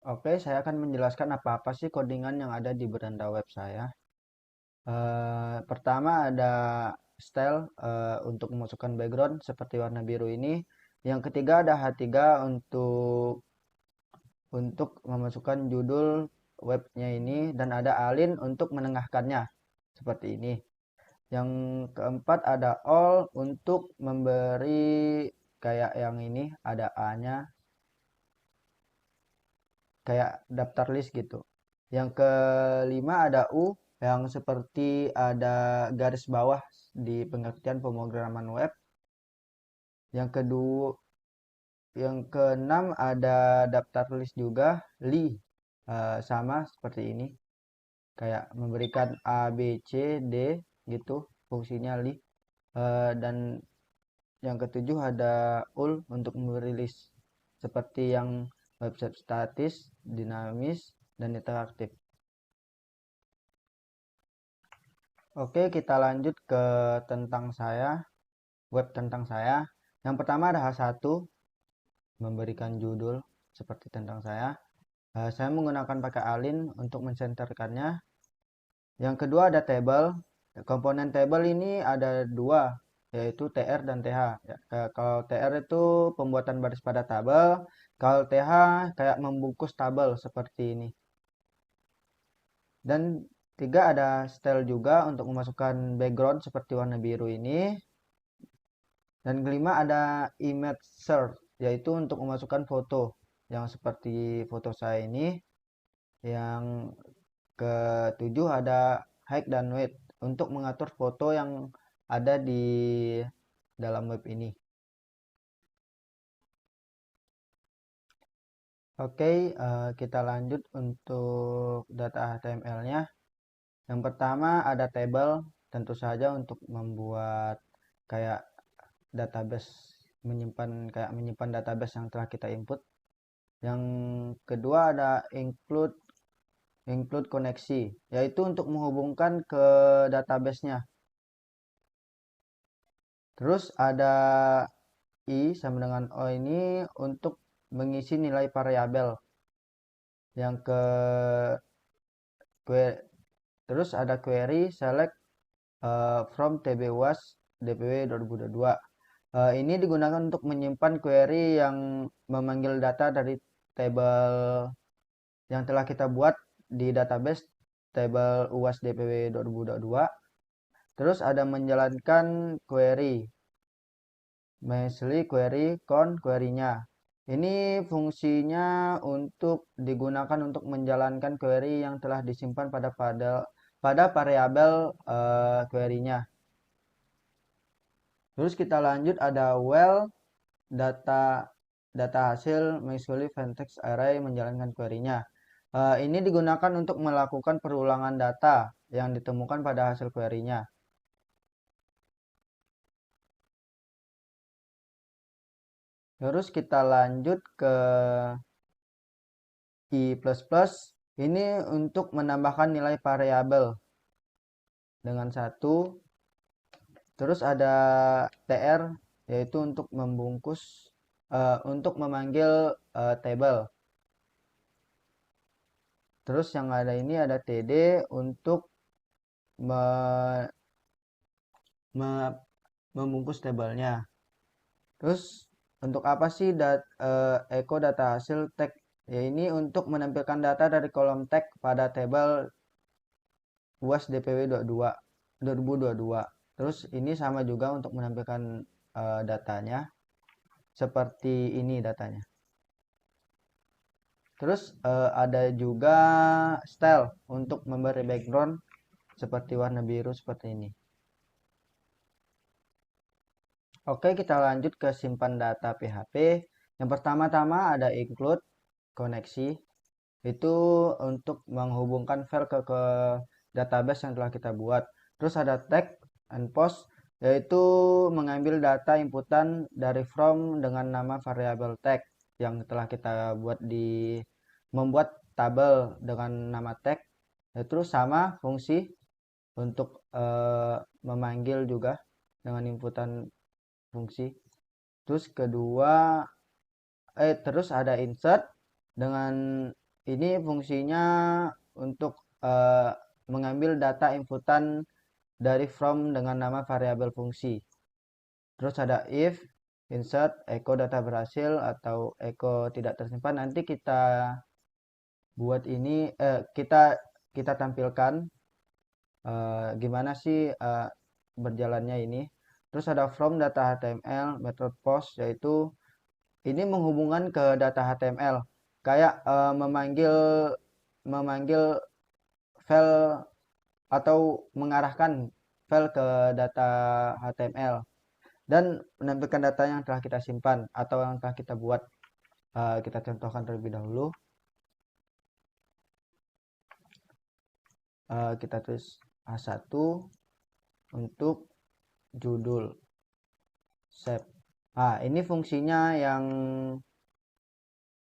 Oke, saya akan menjelaskan apa-apa sih codingan yang ada di beranda web saya. Pertama ada style untuk memasukkan background seperti warna biru ini. Yang ketiga ada H3 untuk memasukkan judul webnya ini dan ada alin untuk menengahkannya seperti ini. Yang keempat ada all untuk memberi kayak yang ini ada A-nya kayak daftar list gitu. Yang kelima ada U yang seperti ada garis bawah di pengertian pemrograman web. Yang kedua, yang keenam ada daftar list juga, li. Sama seperti ini, kayak memberikan A, B, C, D gitu fungsinya li. Dan yang ketujuh ada ul untuk merilis seperti yang website statis, dinamis, dan interaktif. Oke, kita lanjut ke tentang saya, web tentang saya. Yang pertama ada H1, memberikan judul seperti tentang saya. Saya menggunakan pakai alin untuk mensenterkannya. Yang kedua ada table. Komponen table ini ada dua, yaitu TR dan TH. Ya, kalau TR itu pembuatan baris pada tabel, kalau TH kayak membungkus tabel seperti ini. Dan tiga ada style juga untuk memasukkan background seperti warna biru ini. Dan kelima ada image search, yaitu untuk memasukkan foto yang seperti foto saya ini. Yang ketujuh ada height dan weight untuk mengatur foto yang ada di dalam web ini. Oke, kita lanjut untuk data HTML-nya. Yang pertama ada table, tentu saja untuk membuat kayak database, menyimpan database yang telah kita input. Yang kedua ada include koneksi, yaitu untuk menghubungkan ke database-nya. Terus ada I sama dengan O ini untuk mengisi nilai variabel. Yang ke terus ada query select from tbwas dpw 2022. Ini digunakan untuk menyimpan query yang memanggil data dari table yang telah kita buat di database table uas dpw 2022. Terus ada menjalankan query, Mesli query con query-nya. Ini fungsinya untuk digunakan untuk menjalankan query yang telah disimpan pada variabel query-nya. Terus kita lanjut ada well data data hasil Mesli Ventex array menjalankan query-nya. Ini digunakan untuk melakukan perulangan data yang ditemukan pada hasil query-nya. Terus kita lanjut ke I++. Ini untuk menambahkan nilai variabel dengan satu. Terus ada TR, yaitu untuk membungkus, untuk memanggil table. Terus yang ada ini ada TD untuk me, me, membungkus tabelnya. Terus untuk apa sih echo data hasil tag? Ya ini untuk menampilkan data dari kolom tag pada tabel UAS DPW 2022. Terus ini sama juga untuk menampilkan datanya seperti ini datanya. Terus ada juga style untuk memberi background seperti warna biru seperti ini. Oke, kita lanjut ke simpan data PHP. Yang pertama-tama ada include koneksi. Itu untuk menghubungkan file ke database yang telah kita buat. Terus ada tag and post, yaitu mengambil data inputan dari from dengan nama variabel tag yang telah kita buat di membuat tabel dengan nama tag. Terus sama fungsi untuk memanggil juga dengan inputan fungsi. Terus kedua terus ada insert dengan ini fungsinya untuk mengambil data inputan dari from dengan nama variabel fungsi. Terus ada if, insert, echo data berhasil atau echo tidak tersimpan. Nanti kita buat ini kita tampilkan gimana sih berjalannya ini. Terus ada from data HTML, method post, yaitu ini menghubungkan ke data HTML, kayak memanggil file atau mengarahkan file ke data HTML dan menampilkan data yang telah kita simpan atau yang telah kita buat. Kita contohkan terlebih dahulu. Kita tulis A1 untuk judul save. Ini fungsinya yang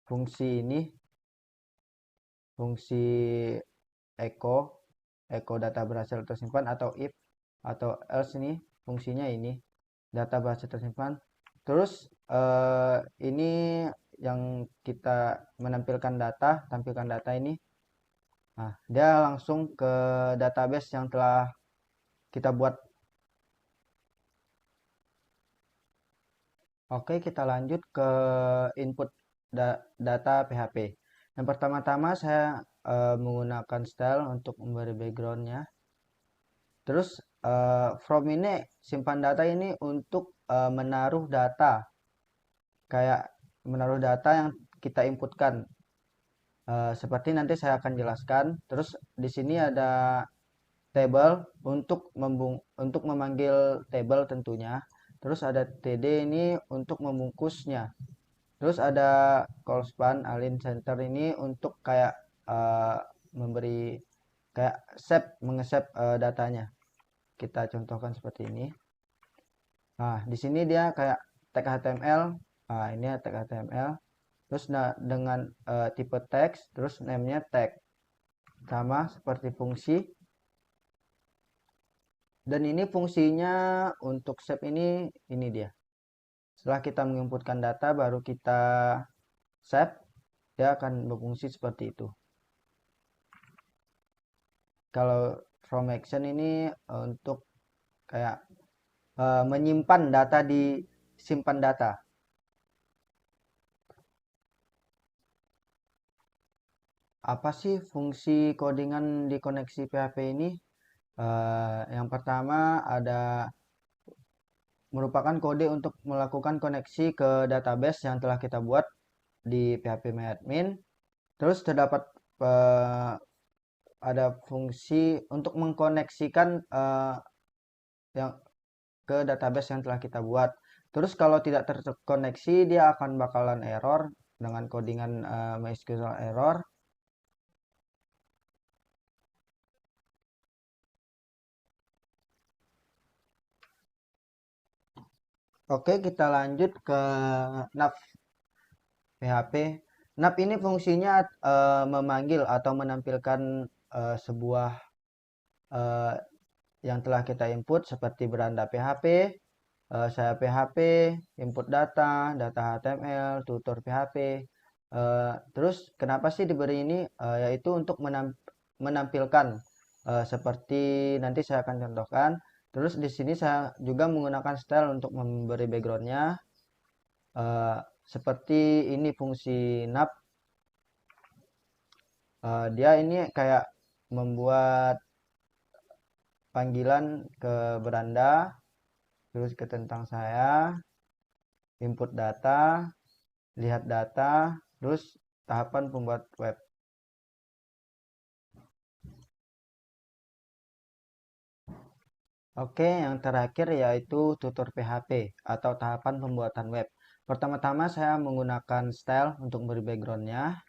fungsi echo data berhasil tersimpan atau if atau else. Ini fungsinya ini data berhasil tersimpan. Terus ini yang kita tampilkan data ini. Dia langsung ke database yang telah kita buat. Oke, kita lanjut ke input data PHP. Yang pertama-tama saya menggunakan style untuk memberi backgroundnya. Terus from ini simpan data ini untuk menaruh data, kayak menaruh data yang kita inputkan. Seperti nanti saya akan jelaskan. Terus di sini ada table untuk memanggil table tentunya. Terus ada td ini untuk membungkusnya. Terus ada call span align center ini untuk kayak memberi kayak mengesep datanya. Kita contohkan seperti ini. Di sini dia kayak tag HTML. Ini tag HTML. Terus dengan tipe teks, terus name-nya tag. Sama seperti fungsi. Dan ini fungsinya untuk save ini dia. Setelah kita menginputkan data baru kita save, dia akan berfungsi seperti itu. Kalau from action ini untuk kayak menyimpan data di simpan data. Apa sih fungsi codingan di koneksi PHP ini? Yang pertama ada merupakan kode untuk melakukan koneksi ke database yang telah kita buat di phpMyAdmin. Terus terdapat ada fungsi untuk mengkoneksikan yang ke database yang telah kita buat. Terus kalau tidak terkoneksi dia akan bakalan error dengan codingan MySQL error. Oke, kita lanjut ke nav PHP. Nav ini fungsinya memanggil atau menampilkan sebuah yang telah kita input seperti beranda PHP, saya PHP, input data, data HTML, tutor PHP. Terus kenapa sih diberi ini? Yaitu untuk menampilkan seperti nanti saya akan contohkan. Terus di sini saya juga menggunakan style untuk memberi backgroundnya. Seperti ini fungsi nav. Dia ini kayak membuat panggilan ke beranda, terus ke tentang saya, input data, lihat data, terus tahapan pembuat web. Oke, yang terakhir yaitu tutor PHP atau tahapan pembuatan web. Pertama-tama saya menggunakan style untuk memberi backgroundnya.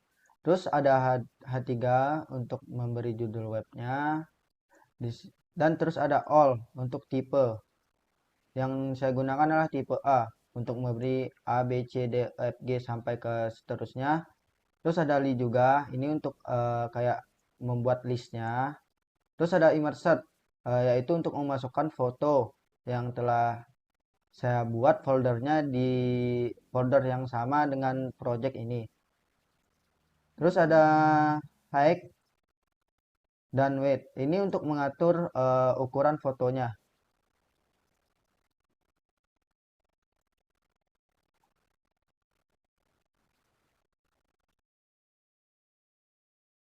Terus ada H3 untuk memberi judul webnya. Dan terus ada all untuk tipe. Yang saya gunakan adalah tipe A untuk memberi A, B, C, D, F, G sampai ke seterusnya. Terus ada li juga, ini untuk kayak membuat listnya. Terus ada immersed, yaitu untuk memasukkan foto yang telah saya buat foldernya di folder yang sama dengan project ini. Terus ada height dan weight. Ini untuk mengatur ukuran fotonya.